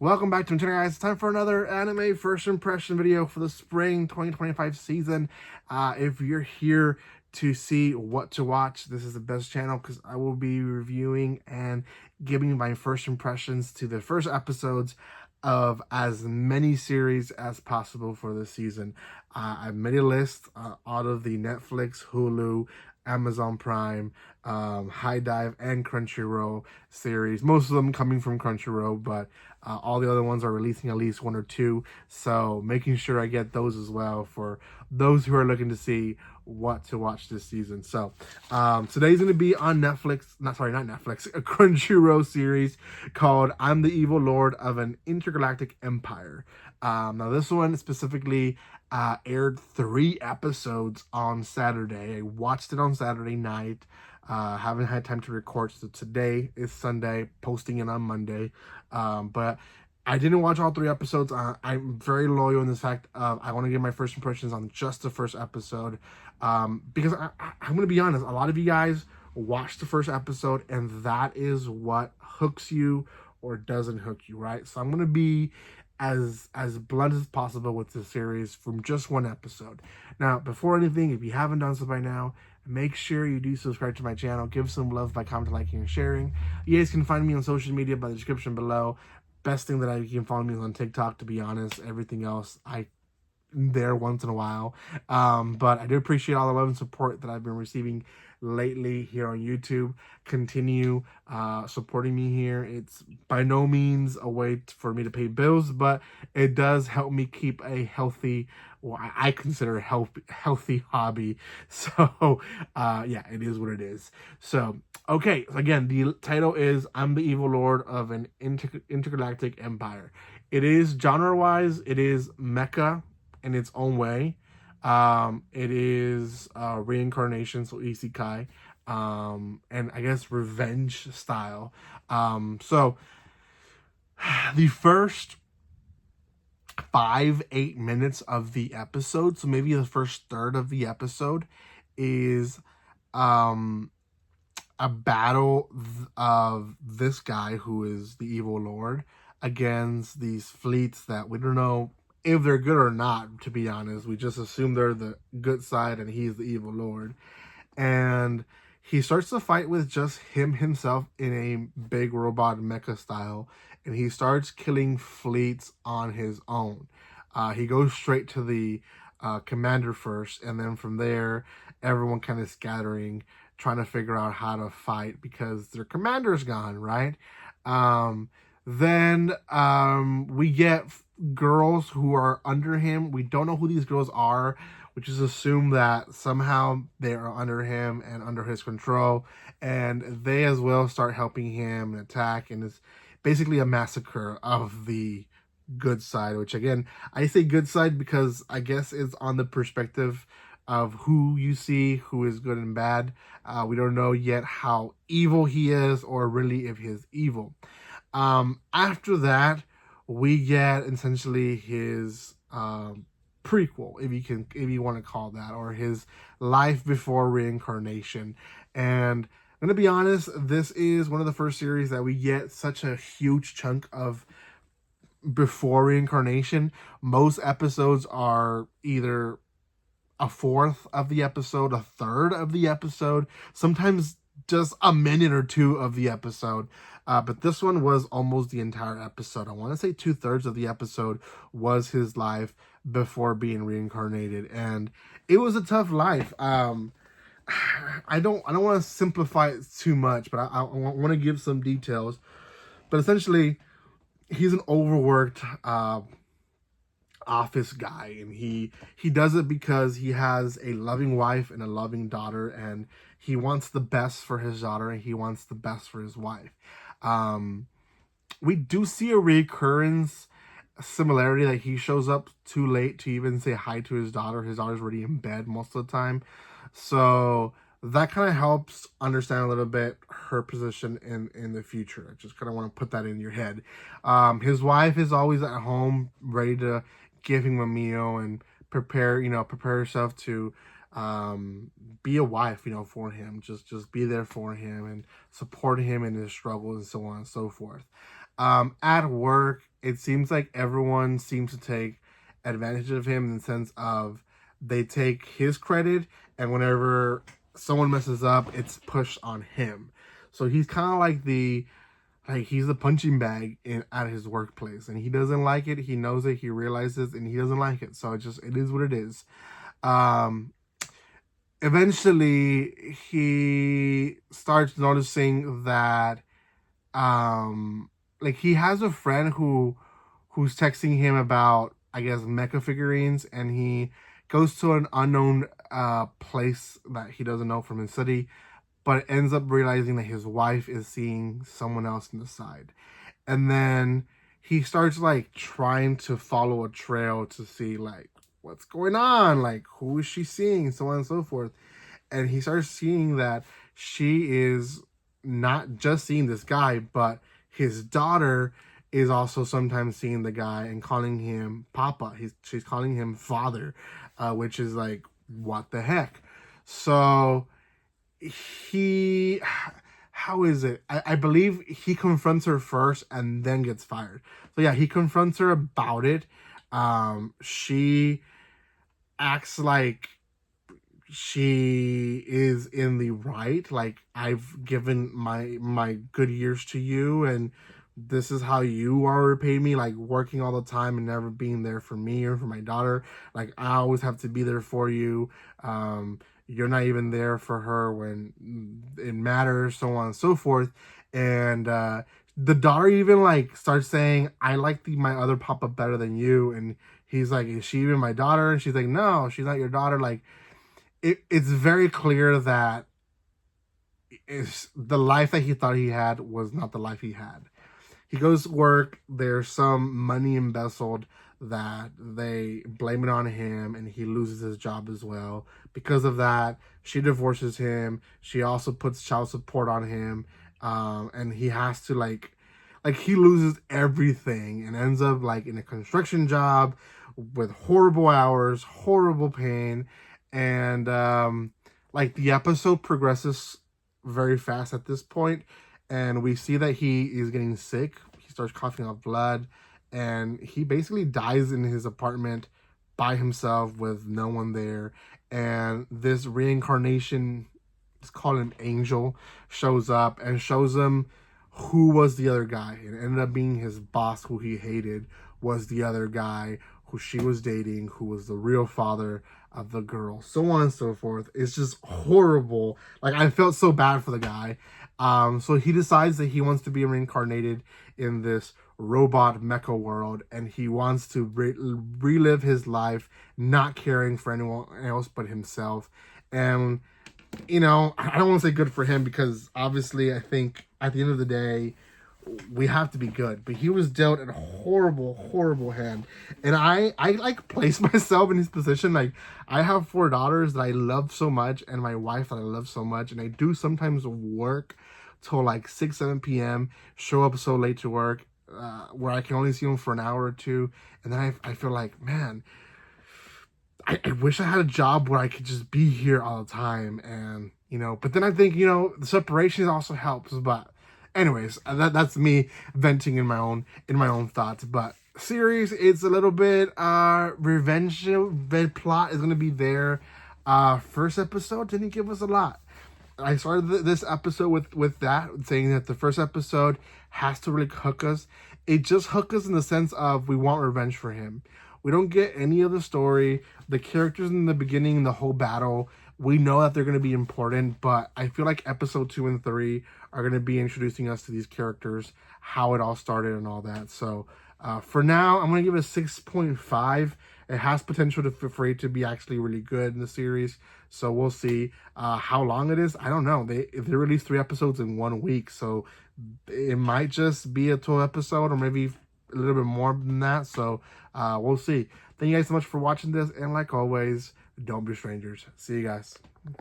Welcome back to Internet, guys. It's time for another anime first impression video for the spring 2025 season. If you're here to see what to watch, this is the best channel because I will be reviewing and giving my first impressions to the first episodes of as many series as possible for this season. I've made a list out of the Netflix, Hulu, Amazon Prime, High Dive, and Crunchyroll series. Most of them coming from Crunchyroll, but all the other ones are releasing at least one or two. So making sure I get those as well for those who are looking to see what to watch this season. So today's going to be on Netflix, not Netflix, a Crunchyroll series called I'm the Evil Lord of an Intergalactic Empire. Now this one specifically aired 3 episodes on Saturday. I watched it on Saturday night. Haven't had time to record, so today is Sunday, posting it on Monday. But I didn't watch all 3 episodes. I'm very loyal in this fact of I want to give my first impressions on just the first episode. Because I'm going to be honest, a lot of you guys watch the first episode and that is what hooks you or doesn't hook you, right? So I'm going to be as blunt as possible with this series from just 1 episode. Now, before anything, if you haven't done so by now, make sure you do subscribe to my channel. Give some love by commenting, liking, and sharing. You guys can find me on social media by the description below. Best thing that you can follow me is on TikTok, to be honest. Everything else, I'm there once in a while. But I do appreciate all the love and support that I've been receiving lately here on YouTube. Continue supporting me here. It's by no means a way for me to pay bills, but it does help me keep a healthy, well, I consider a healthy hobby. So yeah, it is what it is. So okay, again, the title is I'm the Evil Lord of an Intergalactic Empire. It is genre-wise, it is mecha in its own way. It is reincarnation, so isekai, and I guess revenge style. So the first 5-8 minutes of the episode, so maybe the first third of the episode, is a battle of this guy who is the evil lord against these fleets that we don't know if they're good or not, to be honest. We just assume they're the good side and he's the evil lord. And he starts to fight with just himself in a big robot mecha style. And he starts killing fleets on his own. He goes straight to the commander first. And then from there, everyone kind of scattering, trying to figure out how to fight because their commander's gone, right? Then we get girls who are under him. We don't know who these girls are. We just assume that somehow they are under him and under his control. And they as well start helping him and attack. And it's basically a massacre of the good side. Which again, I say good side because I guess it's on the perspective of who you see, who is good and bad. We don't know yet how evil he is or really if he's evil. After that, we get essentially his prequel, if you want to call that, or his life before reincarnation. And I'm gonna be honest, this is one of the first series that we get such a huge chunk of before reincarnation. Most episodes are either a fourth of the episode, a third of the episode, sometimes just a minute or 2 of the episode. But this one was almost the entire episode. I want to say 2/3 of the episode was his life before being reincarnated, and it was a tough life. I don't want to simplify it too much, but I want to give some details. But essentially, he's an overworked office guy, and he does it because he has a loving wife and a loving daughter, and he wants the best for his daughter and he wants the best for his wife. We do see a recurrence similarity, like he shows up too late to even say hi to his daughter. His daughter's already in bed most of the time, so that kind of helps understand a little bit her position in the future. I just kind of want to put that in your head. His wife is always at home ready to give him a meal and prepare herself to be a wife, for him. Just be there for him and support him in his struggles and so on and so forth. At work, it seems like everyone seems to take advantage of him in the sense of they take his credit, and whenever someone messes up, it's pushed on him. So he's kind of like he's the punching bag at his workplace, and he doesn't like it. He knows it. He realizes, and he doesn't like it. So it is what it is. Eventually, he starts noticing that like he has a friend who's texting him about, I guess, mecha figurines, and he goes to an unknown place that he doesn't know from his city, but ends up realizing that his wife is seeing someone else on the side. And then he starts like trying to follow a trail to see like what's going on, like who is she seeing, so on and so forth. And he starts seeing that she is not just seeing this guy, but his daughter is also sometimes seeing the guy and calling him Papa. She's calling him father, which is like, what the heck? So how is it? I believe he confronts her first and then gets fired. So yeah, he confronts her about it. She acts like she is in the right, like, I've given my good years to you, and this is how you are repay me, like working all the time and never being there for me or for my daughter. Like, I always have to be there for you. You're not even there for her when it matters, so on and so forth. And the daughter even like starts saying, I like my other papa better than you. And he's like, is she even my daughter? And she's like, no, she's not your daughter. Like, it's very clear that the life that he thought he had was not the life he had. He goes to work, there's some money embezzled that they blame it on him, and he loses his job as well. Because of that, she divorces him. She also puts child support on him, and he has to like he loses everything and ends up like in a construction job with horrible hours, horrible pain. And like the episode progresses very fast at this point, and we see that he is getting sick. He starts coughing up blood, and he basically dies in his apartment by himself with no one there. And this reincarnation, let's call him Angel, shows up and shows him who was the other guy. It ended up being his boss, who he hated, was the other guy who she was dating, who was the real father of the girl, so on and so forth. It's just horrible. Like, I felt so bad for the guy. So he decides that he wants to be reincarnated in this robot mecha world, and he wants to relive his life, not caring for anyone else but himself. And, you know, I don't want to say good for him, because obviously I think at the end of the day, we have to be good. But he was dealt a horrible hand. And I like place myself in his position. Like, I have 4 daughters that I love so much, and my wife that I love so much. And I do sometimes work till like 6, 7 p.m., show up so late to work, where I can only see them for an hour or two. And then I feel like, man, I wish I had a job where I could just be here all the time. And, you know, but then I think, you know, the separation also helps. But anyways, that's me venting in my own thoughts. But series, it's a little bit revenge plot is gonna be there. First episode didn't give us a lot. I started this episode with that, saying that the first episode has to really hook us. It just hooked us in the sense of we want revenge for him. We don't get any of the story. The characters in the beginning, the whole battle, we know that they're going to be important, but I feel like episode 2 and 3 are going to be introducing us to these characters, how it all started and all that. So for now, I'm going to give it a 6.5. It has potential for it to be actually really good in the series. So we'll see. How long it is, I don't know. They released 3 episodes in 1 week, so it might just be a 12 episode or maybe a little bit more than that. So we'll see. Thank you guys so much for watching this, and like always, don't be strangers. See you guys.